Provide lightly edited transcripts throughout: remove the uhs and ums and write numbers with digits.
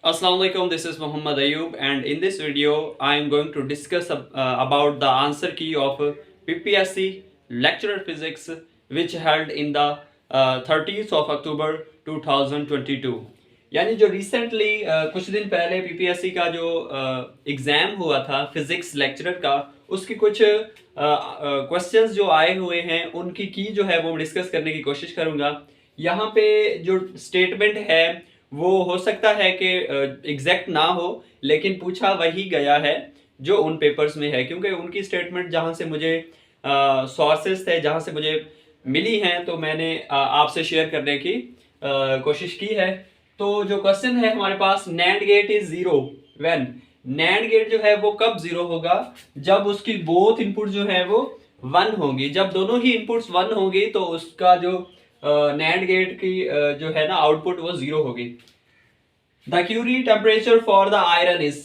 Assalamualaikum, this is Muhammad Ayub, and in this video I am going to discuss about the answer key of PPSC lecturer physics which held in the 30th of October 2022। यानी जो recently कुछ दिन पहले PPSC का जो exam हुआ था physics lecturer का, उसकी कुछ क्वेश्चंस जो आए हुए हैं उनकी की जो है वो डिस्कस करने की कोशिश करूँगा। यहाँ पे जो स्टेटमेंट है वो हो सकता है कि एग्जैक्ट ना हो, लेकिन पूछा वही गया है जो उन पेपर्स में है, क्योंकि उनकी स्टेटमेंट जहाँ से मुझे सोर्सेस थे, जहाँ से मुझे मिली हैं, तो मैंने आपसे शेयर करने की कोशिश की है। तो जो क्वेश्चन है हमारे पास, NAND gate is zero when, NAND gate जो है वो कब जीरो होगा? जब उसकी बोथ इनपुट जो है वो वन होंगी। जब दोनों ही इनपुट्स वन होंगी तो उसका जो नैंड गेट की जो है ना आउटपुट वो जीरो होगी। The Curie temperature for the iron is,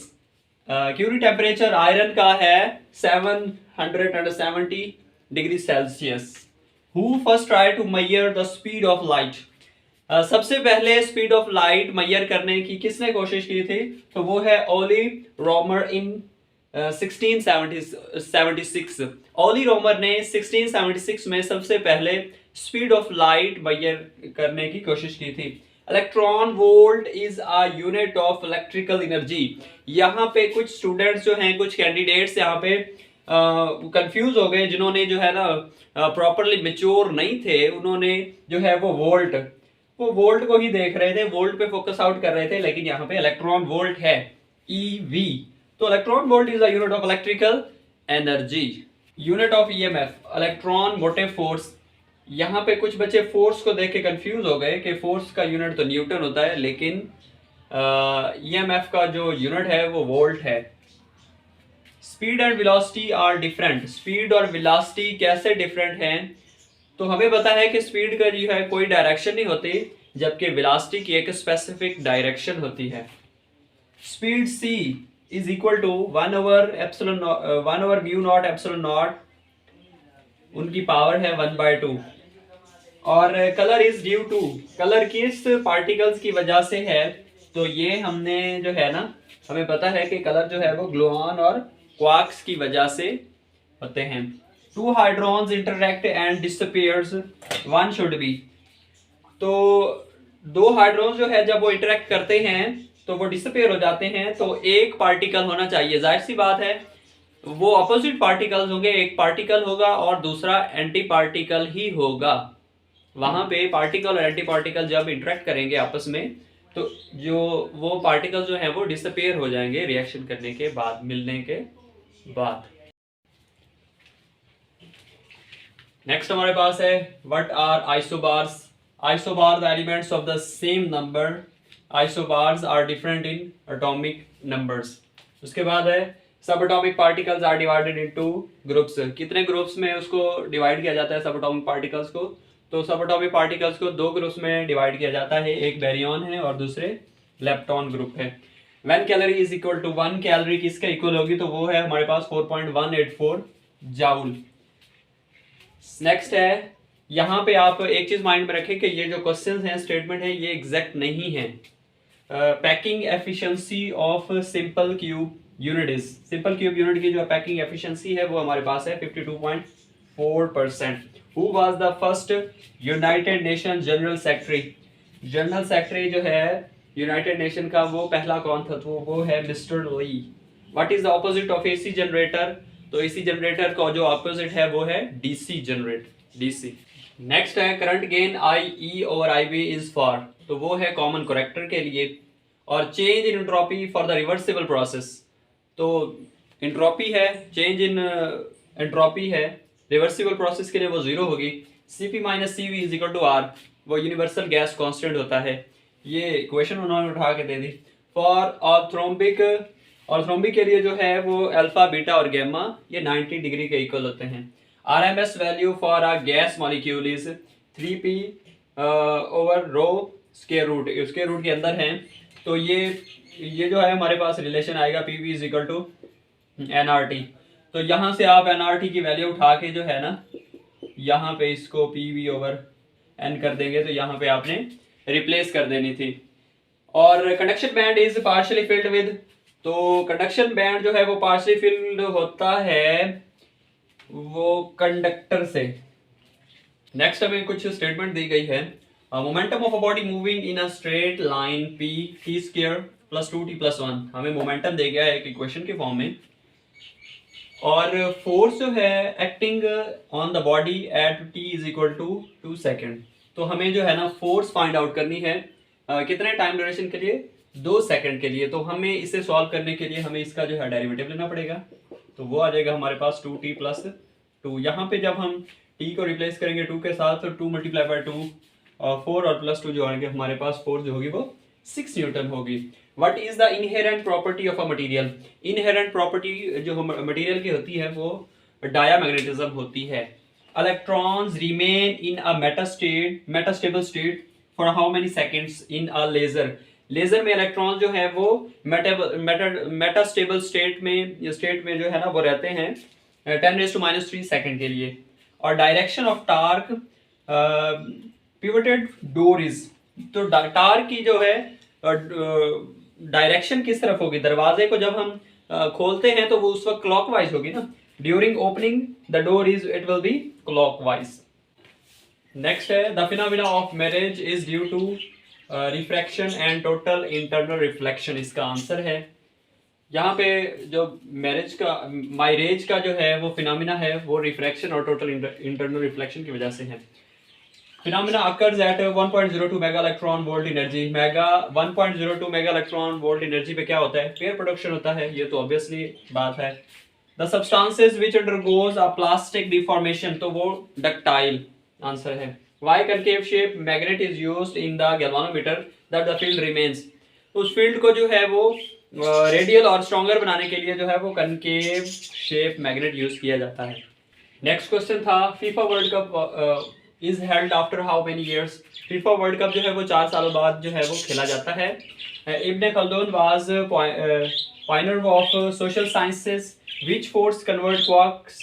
Curie temperature iron का है 770 degree Celsius. Who first try to measure the speed of light, सबसे पहले स्पीड ऑफ लाइट मेजर करने की किसने कोशिश की थी? तो वो है ओली रोमर इन 1676। ओली रोमर ने 1676 में सबसे पहले स्पीड ऑफ लाइट मेजर करने की कोशिश की थी। Electron volt is a unit of electrical energy. यहाँ पे कुछ स्टूडेंट्स जो हैं, कुछ कैंडिडेट्स यहाँ पे कंफ्यूज हो गए, जिन्होंने जो है ना प्रॉपरली मेच्योर नहीं थे, उन्होंने जो है वो वोल्ट को ही देख रहे थे, वोल्ट पे फोकस आउट कर रहे थे, लेकिन यहाँ पे इलेक्ट्रॉन वोल्ट है EV। तो electron volt is a unit of electrical energy. Unit of EMF, electron motive force. यहाँ पे कुछ बच्चे फोर्स को देख के कंफ्यूज हो गए कि फोर्स का यूनिट तो न्यूटन होता है, लेकिन EMF का जो यूनिट है वो वोल्ट है। Speed and velocity are different, speed और वेलोसिटी कैसे डिफरेंट हैं? तो हमें पता है कि स्पीड का जो है कोई डायरेक्शन नहीं होती, जबकि वेलोसिटी की एक स्पेसिफिक डायरेक्शन होती है। Speed c is equal to 1/म्यू नॉट एप्सिलॉन नॉट, उनकी पावर है 1/2। और colour is due to, colour किस पार्टिकल्स की वजह से है? तो ये हमने जो है ना, हमें पता है कि कलर जो है वो ग्लूऑन और क्वार्क्स की वजह से होते हैं। Two hadrons interact and disappears, one should be. तो दो हाइड्रॉन्स जो है जब वो इंटरैक्ट करते हैं तो वो डिसअपीयर हो जाते हैं, तो एक पार्टिकल होना चाहिए। जाहिर सी बात है वो अपोजिट पार्टिकल्स होंगे, एक पार्टिकल होगा और दूसरा एंटी पार्टिकल ही होगा। वहां पे पार्टिकल और एंटी पार्टिकल जब इंटरेक्ट करेंगे आपस में, तो जो वो पार्टिकल जो है वो डिसअपीयर हो जाएंगे रिएक्शन करने के बाद, मिलने के बाद। नेक्स्ट हमारे पास है what are isobars. Isobar the elements of the same number, isobars are different in atomic numbers. उसके बाद है subatomic particles are divided into groups. कितने ग्रुप्स में उसको डिवाइड किया जाता है सब एटॉमिक पार्टिकल्स को? तो सब एटॉमिक पार्टिकल्स को दो ग्रुप्स में डिवाइड किया जाता है, एक बैरियन है और दूसरे लेप्टॉन ग्रुप है। One calorie is equal to, one calorie किसका इक्वल होगी? तो वो है हमारे पास 4.184 जाउल। नेक्स्ट है, यहाँ पे आप एक चीज माइंड में रखें कि ये जो क्वेश्चंस हैं, स्टेटमेंट है, ये एग्जैक्ट नहीं है। Packing efficiency of simple cube unit is, simple cube unit की जो पैकिंग एफिशिएंसी है वो हमारे पास है 52.4%। Who was the first United nation general secretary? General secretary जो है यूनाइटेड नेशन का वो पहला कौन था? तो वो है Mister Lee. What is the opposite of AC generator? तो एसी जनरेटर का जो ऑपोजिट है वो है डीसी जनरेट, डीसी। नेक्स्ट है current gain IE over IB is for, तो वो है कॉमन करेक्टर के लिए। और change in entropy for the reversible process, तो एंट्रोपी है, चेंज इन एंट्रोपी है, रिवर्सिबल प्रोसेस के लिए वो जीरो होगी। Cp minus CV is equal to R, वो यूनिवर्सल गैस कांस्टेंट होता है। ये इक्वेशन उन्होंने उठा के दे दी। फॉर ऑर्थ्रोम्बिक, ऑर्थ्रोम्बिक के लिए जो है वो अल्फा बीटा और गैमा ये 90 डिग्री के इक्वल होते हैं। RMS value for a gas molecule is 3p over rho square root, square root के अंदर है। तो ये जो है हमारे पास रिलेशन आएगा PV is equal to NRT। तो यहाँ से आप NRT की वैल्यू उठा के जो है ना, यहाँ पे इसको PV ओवर N कर देंगे, तो यहाँ पे आपने रिप्लेस कर देनी थी। और conduction band is partially filled with, तो कंडक्शन बैंड जो है वो पार्शियली फिल्ड होता है वो कंडक्टर से। नेक्स्ट हमें कुछ स्टेटमेंट दी गई है, momentum of a body moving in a straight line P T square plus 2t plus 1, हमें मोमेंटम दे गया है एक इक्वेशन के फॉर्म में, और फोर्स जो है acting on the body at t is equal to 2 second. तो हमें जो है ना फोर्स फाइंड आउट करनी है कितने टाइम ड्यूरेशन के लिए, 2 सेकेंड के लिए। तो हमें इसे सॉल्व करने के लिए हमें इसका जो है डेरिवेटिव लेना पड़ेगा, तो वो आ जाएगा हमारे पास 2t प्लस 2। यहाँ पे जब हम t को रिप्लेस करेंगे 2 के साथ, तो 2 मल्टीप्लाई बाई 2 और 4 और प्लस 2 जो आएंगे हमारे पास, फोर्स जो होगी वो 6 न्यूटन होगी। What is the inherent property of a material, inherent property जो मटेरियल की होती है वो डायामैग्नेटिज्म होती है। Electrons remain in a metastable state for how many seconds in a laser, laser में इलेक्ट्रॉन जो है वो मेटास्टेबल स्टेट में जो है ना वो रहते हैं 10⁻³ सेकंड के लिए। और direction of torque pivoted door is, तो टार्क की जो है डायरेक्शन किस तरफ होगी, दरवाजे को जब हम खोलते हैं तो वो उस वक्त क्लॉकवाइज होगी ना, during opening the door is it will be clockwise. Next है the phenomena of mirage is due to refraction and total internal reflection, इसका आंसर है यहाँ पे जो माइरेज का जो है वो फिनोमेना है वो रिफ्रैक्शन और टोटल इंटरनल रिफ्लेक्शन की वजह से है। Phenomena occurs at 1.02 mega electron volt energy, 1.02 mega electron volt energy पे क्या होता है, पेयर प्रोडक्शन होता है, ये तो ऑब्वियसली बात है। The substances which undergoes a plastic deformation, तो वो डक्टाइल आंसर है। Why concave shape magnet is used in the galvanometer that the field remains, उस फील्ड को जो है वो रेडियल और स्ट्रॉन्गर बनाने के लिए जो है वो कनकेव शेप मैग्नेट यूज किया जाता है। नेक्स्ट क्वेश्चन था FIFA world cup is held after how many years, FIFA world cup जो है वो 4 सालों बाद जो है वो खेला जाता है। Ibn Khaldun was pioneer of social sciences, which force convert quarks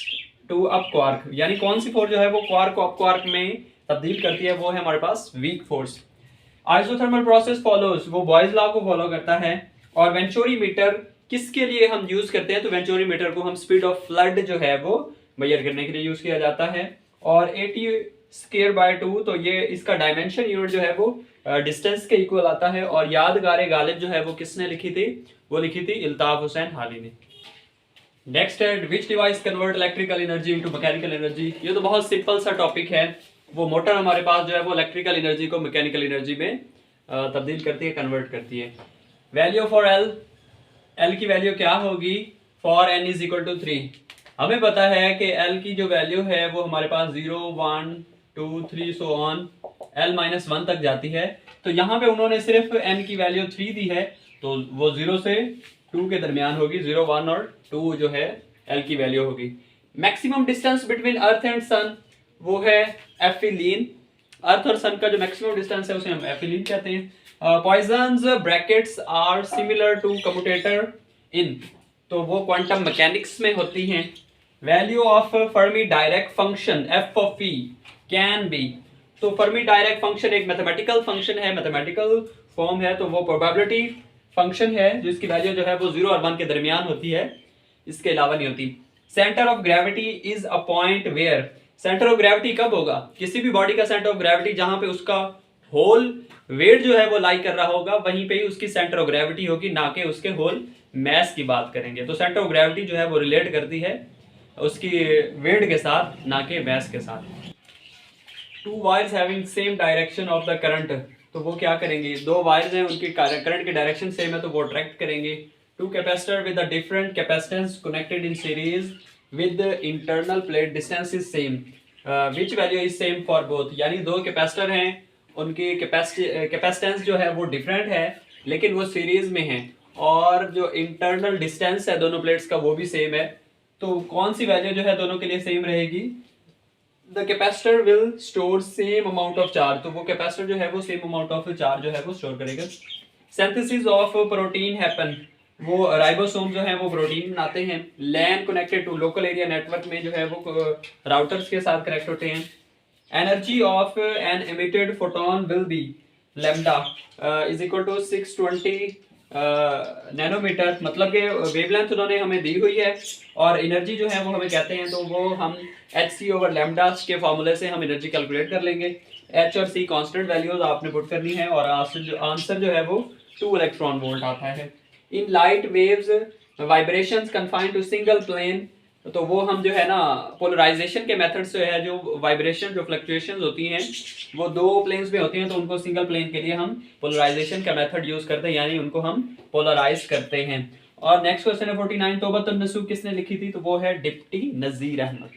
to up quark, यानी कौन सी फोर्स जो है वो क्वार्क को अप क्वार्क में तब्दील करती है, वो है हमारे पास weak force. Isothermal process follows, वो बॉयज लॉ को फॉलो करता है। और वेंचुरीमीटर किसके लिए हम यूज करते हैं, तो वेंचुरीमीटर को हम स्पीड ऑफ फ्लड जो है वो मेजर करने के लिए यूज किया जाता है। और 80^2, तो ये इसका डायमेंशन यूनिट जो है वो डिस्टेंस के इक्वल आता है। और यादगार गालिब जो है वो किसने लिखी थी, वो लिखी थी इल्ताफ हुसैन हाली ने। नेक्स्ट है विच device convert electrical energy into mechanical energy, ये तो बहुत सिंपल सा टॉपिक है, वो मोटर हमारे पास जो है वो इलेक्ट्रिकल एनर्जी को मैकेनिकल एनर्जी में तब्दील करती है, कन्वर्ट करती है। वैल्यू फॉर एल की वैल्यू क्या होगी, for N is equal to 3, हमें पता है कि एल की जो वैल्यू है वो हमारे पास 0 1 2 3 सो ऑन L-1 तक जाती है। तो यहाँ पे उन्होंने सिर्फ n की वैल्यू 3 दी है, तो वो 0 से 2 के दरमियान होगी, 0 1 और 2 जो है L की वैल्यू होगी। Maximum distance between earth and sun वो है एफिलीन, अर्थ और सन का जो मैक्सिमम डिस्टेंस है उसे हम एफिलीन कहते हैं। Poisson's brackets are similar to commutator in, तो वो क्वांटम मैकेनिक्स में होती हैं। Value of Fermi Dirac function f of e can be, तो फर्मी डायरेक्ट फंक्शन एक मैथमेटिकल फंक्शन है, मैथमेटिकल फॉर्म है, तो वो प्रोबेबिलिटी फंक्शन है जिसकी वैल्यू जो है वो 0 और 1 के दरमियान होती है, इसके अलावा नहीं होती। Centre of gravity is a point where, centre of gravity कब होगा, किसी भी बॉडी का सेंटर ऑफ ग्रेविटी जहां पे उसका होल वेट जो है वो लाई कर रहा होगा वहीं पे ही उसकी सेंटर ऑफ ग्रेविटी होगी, ना कि उसके होल मैस की बात करेंगे। तो सेंटर ऑफ ग्रेविटी जो है वो रिलेट करती है उसकी वेट के साथ, ना कि मैस के साथ। To wires having same direction of the current, तो वो क्या करेंगे, दो वायर्स हैं उनकी करंट की डायरेक्शन सेम है तो वो अट्रैक्ट करेंगे। Two capacitor with a different capacitance connected in series with internal plate distance is same, which value is same for both, यानी दो कैपेसिटर हैं उनकी कैपेसिटेंस जो है वो डिफरेंट है लेकिन वो सीरीज में है, और जो इंटरनल डिस्टेंस है दोनों प्लेट्स का वो भी सेम है। तो कौन सी वैल्यू जो है दोनों के लिए सेम रहेगी, the capacitor will store same amount of charge, तो वो कैपेसिटर जो है वो सेम अमाउंट ऑफ चार्ज जो है वो स्टोर करेगा। सिंथेसिस ऑफ प्रोटीन हैपन, वो राइबोसोम जो है वो प्रोटीन बनाते हैं। LAN connected to local area network में जो है वो राउटर्स के साथ कनेक्ट होते हैं। Energy of an emitted photon will be, lambda is equal to 620 nanometre, मतलब कि वेवलेंथ उन्होंने हमें दी हुई है और एनर्जी जो है वो हमें कहते हैं, तो वो हम एच सी ओवर लेमडा के फॉर्मूले से हम एनर्जी कैलकुलेट कर लेंगे। एच और सी कांस्टेंट वैल्यूज आपने पुट करनी है और आंसर जो है वो 2 इलेक्ट्रॉन वोल्ट आता है। In light waves vibrations confined to single plane, तो वो हम जो है ना पोलराइजेशन के मेथड से है, जो वाइब्रेशन जो फ्लक्चुएशंस होती हैं वो दो प्लेन्स में होती हैं, तो उनको सिंगल प्लेन के लिए हम पोलराइजेशन का मेथड यूज करते हैं, यानी उनको हम पोलराइज करते हैं। और नेक्स्ट क्वेश्चन है 49, तौबतुन नसूह किसने लिखी थी, तो वो है डिप्टी नजीर अहमद।